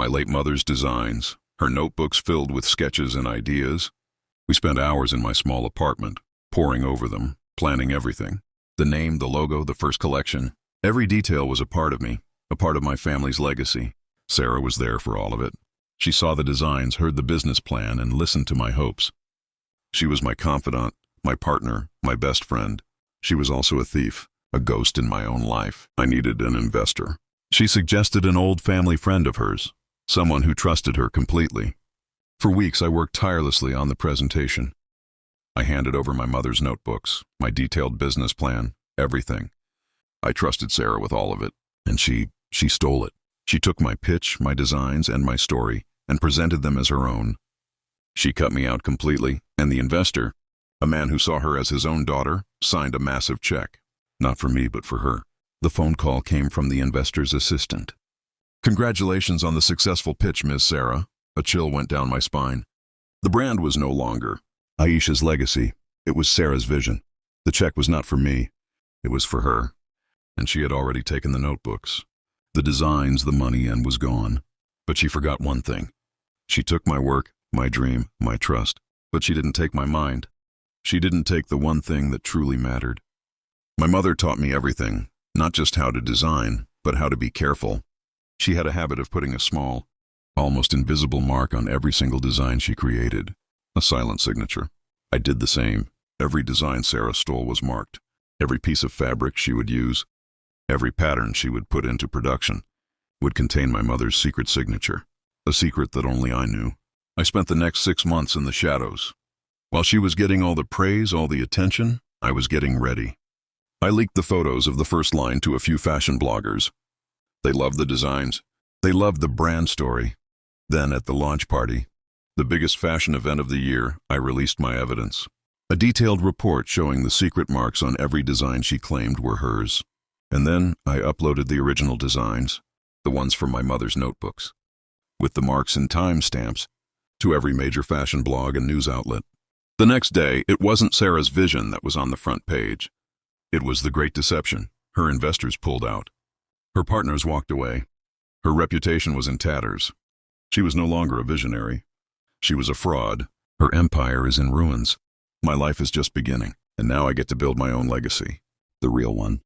late mother's designs, her notebooks filled with sketches and ideas. We spent hours in my small apartment, poring over them, planning everything. The name, the logo, the first collection. Every detail was a part of me, a part of my family's legacy. Sara was there for all of it. She saw the designs, heard the business plan, and listened to my hopes. She was my confidant, my partner, my best friend. She was also a thief, a ghost in my own life. I needed an investor. She suggested an old family friend of hers, someone who trusted her completely. For weeks, I worked tirelessly on the presentation. I handed over my mother's notebooks, my detailed business plan, everything. I trusted Sara with all of it, and she stole it. She took my pitch, my designs, and my story, and presented them as her own. She cut me out completely, and the investor, a man who saw her as his own daughter, signed a massive check. Not for me, but for her. The phone call came from the investor's assistant. "Congratulations on the successful pitch, Ms. Sara." A chill went down my spine. The brand was no longer Aisha's legacy. It was Sara's vision. The check was not for me. It was for her. And she had already taken the notebooks, the designs, the money, and was gone. But she forgot one thing. She took my work, my dream, my trust. But she didn't take my mind. She didn't take the one thing that truly mattered. My mother taught me everything, not just how to design, but how to be careful. She had a habit of putting a small, almost invisible mark on every single design she created, a silent signature. I did the same. Every design Sara stole was marked. Every piece of fabric she would use, every pattern she would put into production, would contain my mother's secret signature, a secret that only I knew. I spent the next 6 months in the shadows. While she was getting all the praise, all the attention, I was getting ready. I leaked the photos of the first line to a few fashion bloggers. They loved the designs. They loved the brand story. Then at the launch party, the biggest fashion event of the year, I released my evidence. A detailed report showing the secret marks on every design she claimed were hers. And then I uploaded the original designs, the ones from my mother's notebooks, with the marks and timestamps, to every major fashion blog and news outlet. The next day, it wasn't Sara's vision that was on the front page. It was the great deception. Her investors pulled out. Her partners walked away. Her reputation was in tatters. She was no longer a visionary. She was a fraud. Her empire is in ruins. My life is just beginning, and now I get to build my own legacy, the real one.